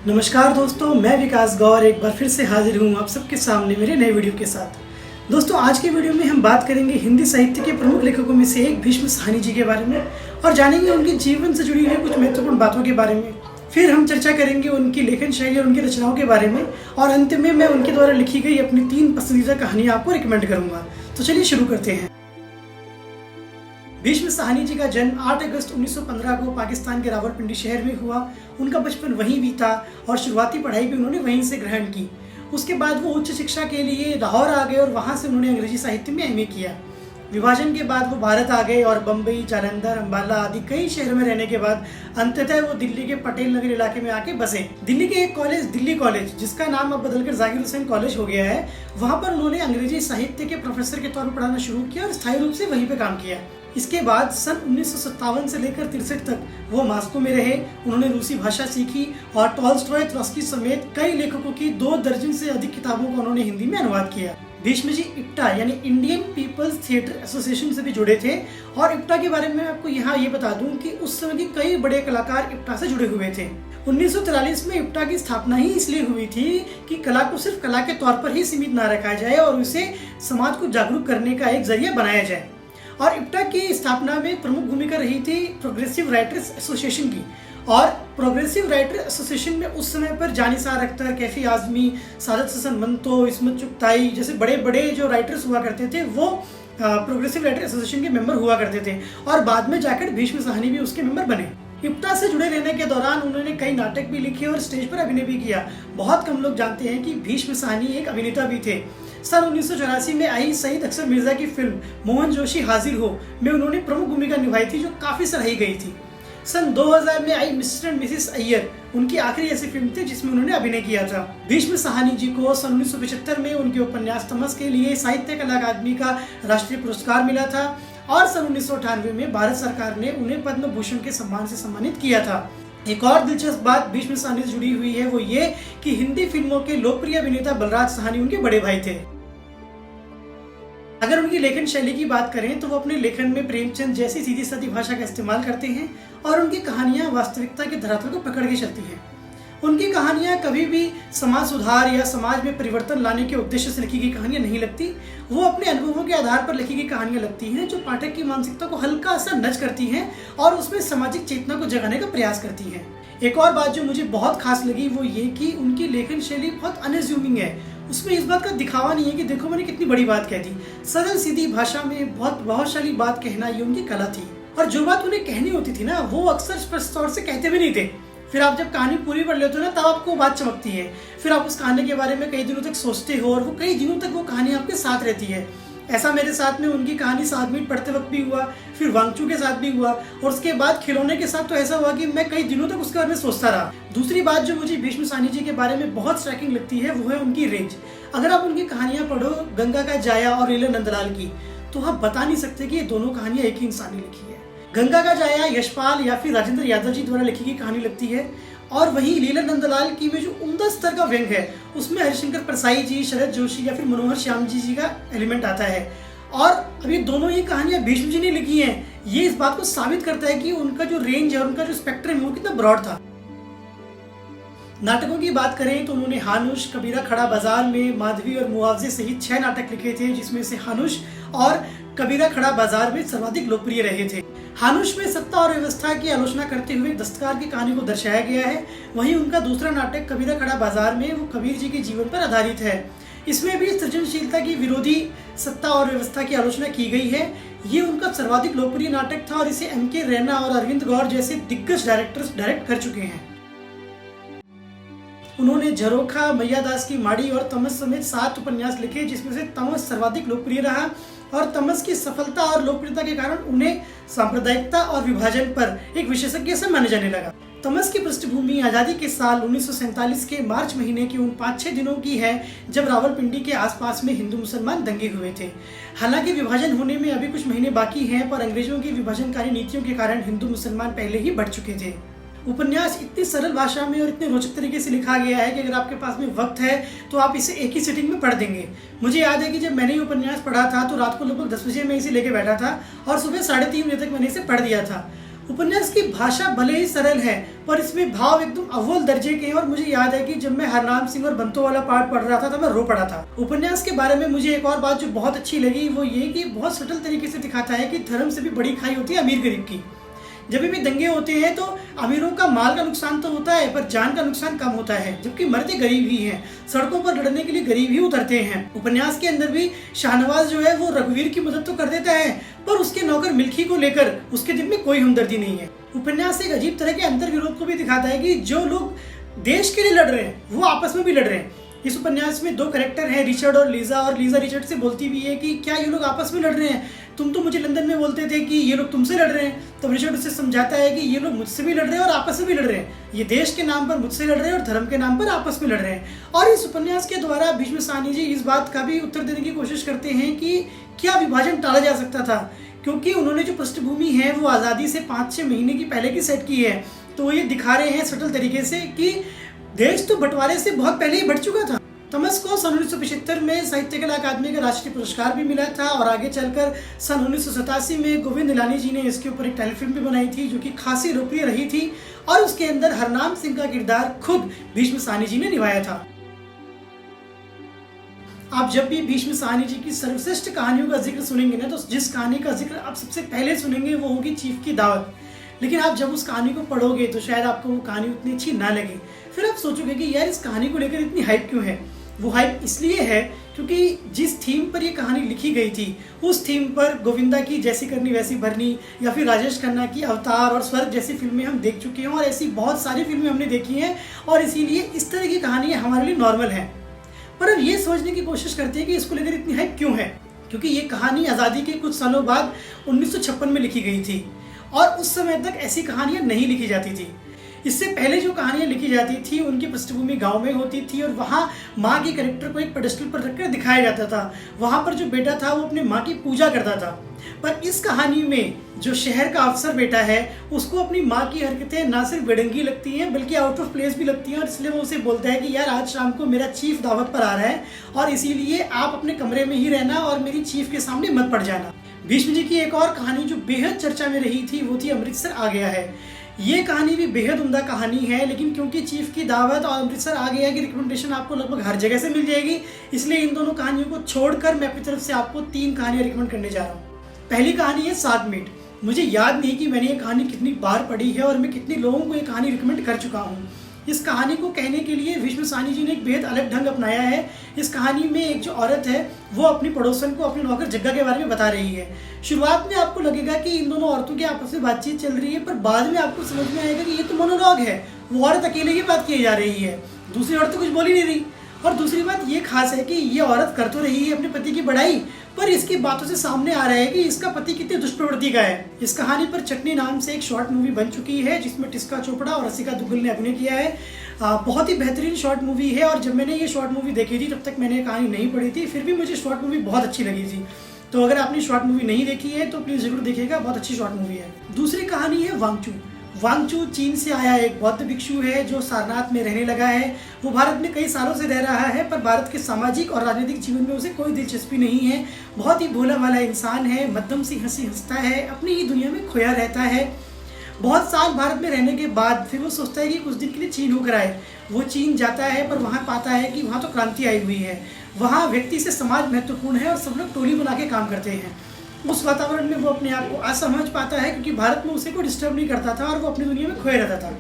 नमस्कार दोस्तों, मैं विकास गौर एक बार फिर से हाजिर हूँ आप सबके सामने मेरे नए वीडियो के साथ। दोस्तों, आज के वीडियो में हम बात करेंगे हिंदी साहित्य के प्रमुख लेखकों में से एक भीष्म साहनी जी के बारे में और जानेंगे उनके जीवन से जुड़ी हुई कुछ महत्वपूर्ण बातों के बारे में। फिर हम चर्चा करेंगे उनकी लेखन शैली और उनकी रचनाओं के बारे में और अंत में मैं उनके द्वारा लिखी गई अपनी 3 पसंदीदा कहानियाँ आपको रिकमेंड करूँगा। तो चलिए शुरू करते हैं। भीष्म साहनी जी का जन्म 8 अगस्त 1915 को पाकिस्तान के रावलपिंडी शहर में हुआ। उनका बचपन वहीं बीता और शुरुआती पढ़ाई भी उन्होंने वहीं से ग्रहण की। उसके बाद वो उच्च शिक्षा के लिए लाहौर आ गए और वहाँ से उन्होंने अंग्रेजी साहित्य में एमए किया। विभाजन के बाद वो भारत आ गए और बम्बई, जालंधर, अम्बाला आदि कई शहरों में रहने के बाद अंततः वो दिल्ली के पटेल नगर इलाके में आके बसे। दिल्ली के एक कॉलेज, दिल्ली कॉलेज, जिसका नाम अब बदलकर जाकिर हुसैन कॉलेज हो गया है, वहाँ पर उन्होंने अंग्रेजी साहित्य के प्रोफेसर के तौर पर पढ़ाना शुरू किया और स्थायी रूप से वहीं पे काम किया। इसके बाद सन 1957 से लेकर 63 तक वो मॉस्को में रहे। उन्होंने रूसी भाषा सीखी और टॉल्स्टॉय, ट्रॉट्स्की समेत कई लेखकों की 2 दर्जन से अधिक किताबों का उन्होंने हिंदी में अनुवाद किया। भीष्म जी इप्टा यानी इंडियन पीपल्स थिएटर एसोसिएशन से भी जुड़े थे और इप्टा के बारे में आपको यहाँ ये बता दूं कि उस समय के कई बड़े कलाकार इप्टा से जुड़े हुए थे। 1943 में इप्टा की स्थापना ही इसलिए हुई थी कि कला को सिर्फ कला के तौर पर ही सीमित ना रखा जाए और उसे समाज को जागरूक करने का एक जरिया बनाया जाए। और इप्टा की स्थापना में प्रमुख भूमिका रही थी प्रोग्रेसिव राइटर्स एसोसिएशन की। और प्रोग्रेसिव राइटर एसोसिएशन में उस समय पर जानिसार अख्तर, कैफी आजमी, सादत हसन मंतो, इस्मत चुगताई जैसे बड़े बड़े जो राइटर्स हुआ करते थे वो प्रोग्रेसिव राइटर एसोसिएशन के मेंबर हुआ करते थे और बाद में जाकर भीष्म साहनी भी उसके मेंबर बने। इप्टा से जुड़े रहने के दौरान उन्होंने कई नाटक भी लिखे और स्टेज पर अभिनय भी किया। बहुत कम लोग जानते हैं कि भीष्म साहनी एक अभिनेता भी थे। सन 1984 में आई सईद अख्तर मिर्जा की फिल्म मोहन जोशी हाजिर हो में उन्होंने प्रमुख भूमिका निभाई थी जो काफी सराही गई थी। सन 2000 में आई मिस्टर एंड मिसेस अय्यर उनकी आखिरी ऐसी फिल्म थी जिसमें उन्होंने अभिनय किया था। भीष्म साहनी जी को सन 1975 में उनके उपन्यास तमस के लिए साहित्य कला अकादमी का राष्ट्रीय पुरस्कार मिला था और सन 1998 में भारत सरकार ने उन्हें पद्म भूषण के सम्मान से सम्मानित किया था। एक और दिलचस्प बात भीष्म साहनी से जुड़ी हुई है वो ये कि हिंदी फिल्मों के लोकप्रिय अभिनेता बलराज साहनी उनके बड़े भाई थे। अगर उनकी लेखन शैली की बात करें तो वो अपने लेखन में प्रेमचंद जैसी सीधी सादी भाषा का इस्तेमाल करते हैं और उनकी कहानियां वास्तविकता के धरातल को पकड़ के चलती हैं। उनकी कहानियां कभी भी समाज सुधार या समाज में परिवर्तन लाने के उद्देश्य से लिखी गई कहानियां नहीं लगती। वो अपने अनुभवों के आधार पर लिखी गई कहानियां लगती हैं जो पाठक की मानसिकता को हल्का सा नच करती हैं और उसमें सामाजिक चेतना को जगाने का प्रयास करती हैं। एक और बात जो मुझे बहुत खास लगी वो ये कि उनकी लेखन शैली बहुत अनअज्यूमिंग है। उसमें इस बात का दिखावा नहीं है कि देखो मैंने कितनी बड़ी बात कह दी। सरल सीधी भाषा में बहुत प्रभावशाली बात कहना ये उनकी कला थी और जो बात उन्हें कहनी होती थी ना वो अक्सर स्पष्ट तौर से कहते भी नहीं थे। फिर आप जब कहानी पूरी पढ़ लेते हो ना तब आपको बात चमकती है। फिर आप उस कहानी के बारे में कई दिनों तक सोचते हो और वो कई दिनों तक वो कहानी आपके साथ रहती है। ऐसा मेरे साथ में उनकी कहानी 7 मिनट पढ़ते वक्त भी हुआ, फिर वांगचू के साथ भी हुआ और उसके बाद खिलौने के साथ तो ऐसा हुआ कि मैं कई दिनों तक उसके बारे में सोचता रहा। दूसरी बात जो मुझे भीष्म साहनी जी के बारे में बहुत स्ट्राइकिंग लगती है वो है उनकी रेंज। अगर आप उनकी कहानियां पढ़ो गंगा का जाया और लीला नंदलाल की तो आप बता नहीं सकते कि ये दोनों कहानियां एक ही इंसान ने लिखी है। गंगा का जाया यशपाल या फिर राजेंद्र यादव जी द्वारा लिखी गई कहानी लगती है और वहीं लीला नंदलाल की में जो उम्दा स्तर का व्यंग है उसमें हरिशंकर परसाई जी, शरद जोशी या फिर मनोहर श्याम जी का एलिमेंट आता है। और अब ये दोनों ही कहानियां भीष्म जी ने लिखी हैं। ये इस बात को साबित करता है कि उनका जो रेंज है और उनका जो स्पेक्ट्रम है वो कितना ब्रॉड था। नाटकों की बात करें तो उन्होंने हानुश, कबीरा खड़ा बाजार में, माधवी और मुआवजे सहित 6 नाटक लिखे थे जिसमें से हानुश और कबीरा खड़ा बाजार में सर्वाधिक लोकप्रिय रहे थे। हानुश में सत्ता और व्यवस्था की आलोचना करते हुए दस्तकार की कहानी को दर्शाया गया है। वहीं उनका दूसरा नाटक कबीरा खड़ा बाजार में वो कबीर जी के जीवन पर आधारित है। इसमें भी सृजनशीलता की विरोधी सत्ता और व्यवस्था की आलोचना की गई है। ये उनका सर्वाधिक लोकप्रिय नाटक था और इसे एम.के. रैना और अरविंद गौर जैसे दिग्गज डायरेक्टर्स डायरेक्ट कर चुके हैं। उन्होंने झरोखा, मैयादास की माड़ी और तमस समेत 7 उपन्यास लिखे जिसमें से तमस सर्वाधिक लोकप्रिय रहा और तमस की सफलता और लोकप्रियता के कारण उन्हें सांप्रदायिकता और विभाजन पर एक विशेषज्ञ से माने जाने लगा। तमस की पृष्ठभूमि आज़ादी के साल 1947 के मार्च महीने के उन 5-6 दिनों की है जब रावलपिंडी के आसपास में हिंदू मुसलमान दंगे हुए थे। हालांकि विभाजन होने में अभी कुछ महीने बाकी हैं पर अंग्रेजों की विभाजनकारी नीतियों के कारण हिंदू मुसलमान पहले ही बढ़ चुके थे। उपन्यास इतनी सरल भाषा में और इतने रोचक तरीके से लिखा गया है कि अगर आपके पास में वक्त है तो आप इसे एक ही सिटिंग में पढ़ देंगे। मुझे याद है कि जब मैंने ये उपन्यास पढ़ा था तो रात को लगभग 10 बजे मैं इसे लेके बैठा था और सुबह 3:30 बजे तक मैंने इसे पढ़ दिया था। उपन्यास की भाषा भले ही सरल है पर इसमें भाव एकदम अव्वल दर्जे के हैं और मुझे याद है कि जब मैं हरनाम सिंह और बंतो वाला पार्ट पढ़ रहा था तो मैं रो पड़ा था। उपन्यास के बारे में मुझे एक और बात जो बहुत अच्छी लगी वो ये कि बहुत सटल तरीके से दिखाता है कि धर्म से भी बड़ी खाई होती है अमीर गरीब की। जब भी दंगे होते हैं तो अमीरों का माल का नुकसान तो होता है पर जान का नुकसान कम होता है, जबकि मरते गरीब ही हैं। सड़कों पर लड़ने के लिए गरीब ही उतरते हैं। उपन्यास के अंदर भी शाहनवाज जो है वो रघुवीर की मदद तो कर देता है पर उसके नौकर मिल्खी को लेकर उसके दिल में कोई हमदर्दी नहीं है। उपन्यास एक अजीब तरह के अंतर विरोध को भी दिखाता है कि जो लोग देश के लिए लड़ रहे हैं वो आपस में भी लड़ रहे हैं। इस उपन्यास में दो कैरेक्टर हैं, रिचर्ड और लीजा रिचर्ड से बोलती भी है कि क्या ये लोग आपस में लड़ रहे हैं, तुम तो मुझे लंदन में बोलते थे कि ये लोग तुमसे लड़ रहे हैं। तब रिचर्ड उससे समझाता है कि ये लोग मुझसे भी लड़ रहे हैं और आपस में भी लड़ रहे हैं, ये देश के नाम पर मुझसे लड़ रहे हैं और धर्म के नाम पर आपस में लड़ रहे हैं। और इस उपन्यास के द्वारा भीष्म साहनी जी इस बात का भी उत्तर देने की कोशिश करते हैं कि क्या विभाजन टाला जा सकता था, क्योंकि उन्होंने जो पृष्ठभूमि है वो आज़ादी से 5-6 महीने की पहले की सेट की है। तो ये दिखा रहे हैं सटल तरीके से कि देश तो बंटवारे से बहुत पहले ही बढ़ चुका था। तमस को सन 1975 में साहित्य कला अकादमी का राष्ट्रीय पुरस्कार भी मिला था और आगे चलकर सन 1987 में गोविंद निलानी जी ने इसके ऊपर एक टेलीफिल्म भी बनाई थी जो कि खासी लोकप्रिय रही थी और उसके अंदर हरनाम सिंह का किरदार खुद भीष्म साहनी जी ने निभाया था। आप जब भी भीष्म साहनी जी की सर्वश्रेष्ठ कहानियों का जिक्र सुनेंगे ना, तो जिस कहानी का जिक्र आप सबसे पहले सुनेंगे वो होगी चीफ की दावत। लेकिन आप जब उस कहानी को पढ़ोगे तो शायद आपको वो कहानी उतनी अच्छी ना लगे। फिर आप सोचोगे कि यार इस कहानी को लेकर इतनी हाइप क्यों है। वो हाइप इसलिए है क्योंकि जिस थीम पर ये कहानी लिखी गई थी उस थीम पर गोविंदा की जैसी करनी वैसी भरनी या फिर राजेश खन्ना की अवतार और स्वर्ग जैसी फिल्में हम देख चुके हैं और ऐसी बहुत सारी फिल्में हमने देखी हैं और इसीलिए इस तरह की कहानियाँ हमारे लिए नॉर्मल हैं। पर अब ये सोचने की कोशिश करते हैं कि इसको लेकर इतनी हाइप क्यों है, क्योंकि ये कहानी आज़ादी के कुछ सालों बाद 1956 में लिखी गई थी और उस समय तक ऐसी कहानियाँ नहीं लिखी जाती थी। इससे पहले जो कहानियाँ लिखी जाती थी उनकी पृष्ठभूमि गांव में होती थी और वहाँ माँ के कैरेक्टर को एक पेडेस्टल पर रखकर दिखाया जाता था। वहाँ पर जो बेटा था वो अपनी माँ की पूजा करता था। पर इस कहानी में जो शहर का अफसर बेटा है उसको अपनी माँ की हरकतें ना सिर्फ बेढंगी लगती हैं बल्कि आउट ऑफ प्लेस भी लगती हैं और इसलिए वो उसे बोलता है कि यार आज शाम को मेरा चीफ दावत पर आ रहा है और इसीलिए आप अपने कमरे में ही रहना और मेरी चीफ के सामने मत पड़ जाना। भीष्म जी की एक और कहानी जो बेहद चर्चा में रही थी वो थी अमृतसर आ गया है। ये कहानी भी बेहद उम्दा कहानी है, लेकिन क्योंकि चीफ की दावत और अमृतसर आ गया की रिकमेंडेशन आपको लगभग हर जगह से मिल जाएगी, इसलिए इन दोनों कहानियों को छोड़कर मैं अपनी तरफ से आपको 3 कहानियां रिकमेंड करने जा रहा हूँ। पहली कहानी है साग मीट। मुझे याद नहीं कि मैंने ये कहानी कितनी बार पढ़ी है और मैं कितने लोगों को ये कहानी रिकमेंड कर चुका हूँ। इस कहानी को कहने के लिए भीष्म साहनी जी ने एक बेहद अलग ढंग अपनाया है। इस कहानी में एक जो औरत है वो अपनी पड़ोसन को अपने नौकर जग्गा के बारे में बता रही है। शुरुआत में आपको लगेगा कि इन दोनों औरतों की आपस में बातचीत चल रही है, पर बाद में आपको समझ में आएगा कि ये तो मोनोलॉग है, वो औरत अकेले ही बात की जा रही है, दूसरी औरत तो कुछ बोल ही नहीं रही। और दूसरी बात ये खास है कि ये औरत कर तो रही है अपने पति की बड़ाई, पर इसकी बातों से सामने आ रहा है कि इसका पति कितने दुष्प्रवृत्ति का है। इस कहानी पर चटनी नाम से एक शॉर्ट मूवी बन चुकी है जिसमें टिस्का चोपड़ा और रसिका दुग्गल ने अभिनय किया है। बहुत ही बेहतरीन शॉर्ट मूवी है और जब मैंने ये शॉर्ट मूवी देखी थी तब तक मैंने ये कहानी नहीं पढ़ी थी, फिर भी मुझे शॉर्ट मूवी बहुत अच्छी लगी थी। तो अगर आपने शॉर्ट मूवी नहीं देखी है तो प्लीज़ जरूर देखिएगा, बहुत अच्छी शॉर्ट मूवी है। दूसरी कहानी है वांगचू। वांगचू चीन से आया एक बौद्ध भिक्षु है जो सारनाथ में रहने लगा है। वो भारत में कई सालों से रह रहा है पर भारत के सामाजिक और राजनीतिक जीवन में उसे कोई दिलचस्पी नहीं है। बहुत ही भोला भाला इंसान है, मध्यम सी हंसी हंसता है, अपनी ही दुनिया में खोया रहता है। बहुत साल भारत में रहने के बाद फिर वो सोचता है कि कुछ दिन के लिए चीन होकर आए। वो चीन जाता है पर वहाँ पाता है कि वहाँ तो क्रांति आई हुई है, वहाँ व्यक्ति से समाज महत्वपूर्ण है और सब लोग टोली बना के काम करते हैं। उस वातावरण में वो अपने आप को असमझ पाता है क्योंकि भारत में उसे कोई डिस्टर्ब नहीं करता था और वो अपनी दुनिया में खोया रहता था।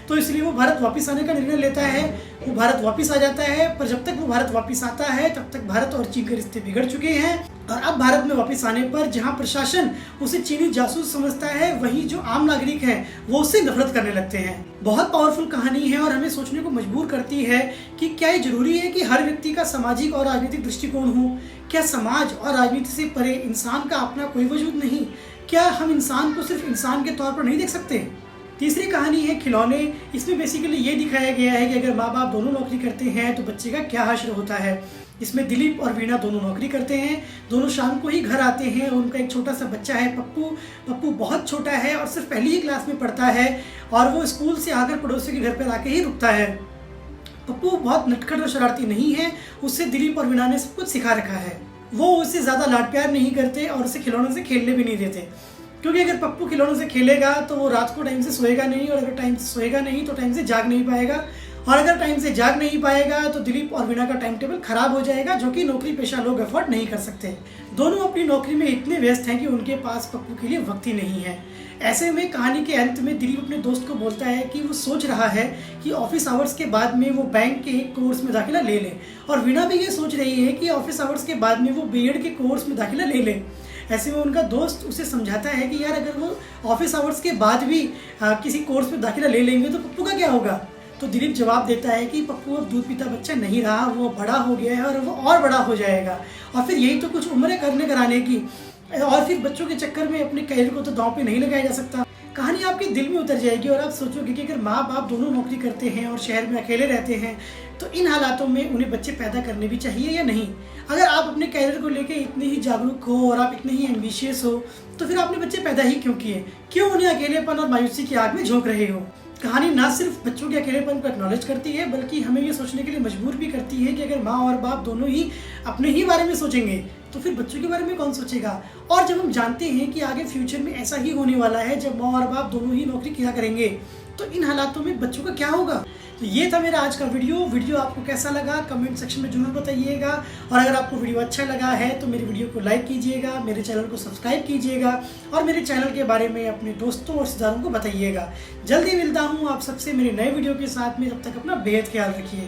तो इसलिए वो भारत वापस आने का निर्णय लेता है। वो भारत वापस आ जाता है, पर जब तक वो भारत वापस आता है तब तक भारत और चीन के रिश्ते बिगड़ चुके हैं। और अब भारत में वापस आने पर जहां प्रशासन उसे चीनी जासूस समझता है, वहीं जो आम नागरिक हैं वो उससे नफरत करने लगते हैं। बहुत पावरफुल कहानी है और हमें सोचने को मजबूर करती है कि क्या ये जरूरी है कि हर व्यक्ति का सामाजिक और राजनीतिक दृष्टिकोण हो? क्या समाज और राजनीति से परे इंसान का अपना कोई वजूद नहीं? क्या हम इंसान को सिर्फ इंसान के तौर पर नहीं देख सकते? तीसरी कहानी है खिलौने। इसमें बेसिकली ये दिखाया गया है कि अगर माँ बाप दोनों नौकरी करते हैं तो बच्चे का क्या हश्र होता है। इसमें दिलीप और वीणा दोनों नौकरी करते हैं, दोनों शाम को ही घर आते हैं। उनका एक छोटा सा बच्चा है पप्पू। पप्पू बहुत छोटा है और सिर्फ पहली ही क्लास में पढ़ता है और वो स्कूल से आकर पड़ोसी के घर पर आके ही रुकता है। पप्पू बहुत नटखट और शरारती नहीं है, उससे दिलीप और वीणा ने सब कुछ सिखा रखा है। वो उससे ज़्यादा लाड प्यार नहीं करते और उसे खिलौनों से खेलने भी नहीं देते क्योंकि अगर पप्पू खिलौनों से खेलेगा तो वो रात को टाइम से सोएगा नहीं, और अगर टाइम से सोएगा नहीं तो टाइम से जाग नहीं पाएगा, और अगर टाइम से जाग नहीं पाएगा तो दिलीप और वीणा का टाइम टेबल खराब हो जाएगा, जो कि नौकरी पेशा लोग अफोर्ड नहीं कर सकते। दोनों अपनी नौकरी में इतने व्यस्त हैं कि उनके पास पप्पू के लिए वक्त ही नहीं है। ऐसे में कहानी के अंत में दिलीप अपने दोस्त को बोलता है कि वो सोच रहा है कि ऑफिस आवर्स के बाद में वो बैंक के एक कोर्स में दाखिला ले ले, और वीणा भी ये सोच रही है कि ऑफिस आवर्स के बाद में वो बीएड के कोर्स में दाखिला ले ले। ऐसे में उनका दोस्त उसे समझाता है कि यार अगर वो ऑफिस आवर्स के बाद भी किसी कोर्स में दाखिला ले लेंगे तो पप्पू का क्या होगा। तो दिलीप जवाब देता है कि पप्पू अब दूध पीता बच्चा नहीं रहा, वो बड़ा हो गया है और वो और बड़ा हो जाएगा, और फिर यही तो कुछ उम्र है करने कराने की, और फिर बच्चों के चक्कर में अपने कैरियर को तो दांव पे नहीं लगाया जा सकता। कहानी आपके दिल में उतर जाएगी और आप सोचोगे कि अगर माँ बाप दोनों नौकरी करते हैं और शहर में अकेले रहते हैं तो इन हालातों में उन्हें बच्चे पैदा करने भी चाहिए या नहीं। अगर आप अपने कैरियर को लेकर इतने ही जागरूक हो और आप इतने ही एम्बिशियस हो तो फिर आपने बच्चे पैदा ही क्यों किए, क्यों उन्हें अकेलेपन और मायूसी की आग में झोंक रहे हो। कहानी ना सिर्फ बच्चों के अकेलेपन को एक्नॉलेज करती है बल्कि हमें ये सोचने के लिए मजबूर भी करती है कि अगर माँ और बाप दोनों ही अपने ही बारे में सोचेंगे तो फिर बच्चों के बारे में कौन सोचेगा। और जब हम जानते हैं कि आगे फ्यूचर में ऐसा ही होने वाला है जब माँ और बाप दोनों ही नौकरी किया करेंगे तो इन हालातों में बच्चों का क्या होगा। तो ये था मेरा आज का वीडियो आपको कैसा लगा कमेंट सेक्शन में जरूर बताइएगा, और अगर आपको वीडियो अच्छा लगा है तो मेरी वीडियो को लाइक कीजिएगा, मेरे चैनल को सब्सक्राइब कीजिएगा और मेरे चैनल के बारे में अपने दोस्तों और रिश्तेदारों को बताइएगा। जल्दी मिलता हूँ आप सबसे मेरे नए वीडियो के साथ में, तब तक अपना बेहद ख्याल रखिए।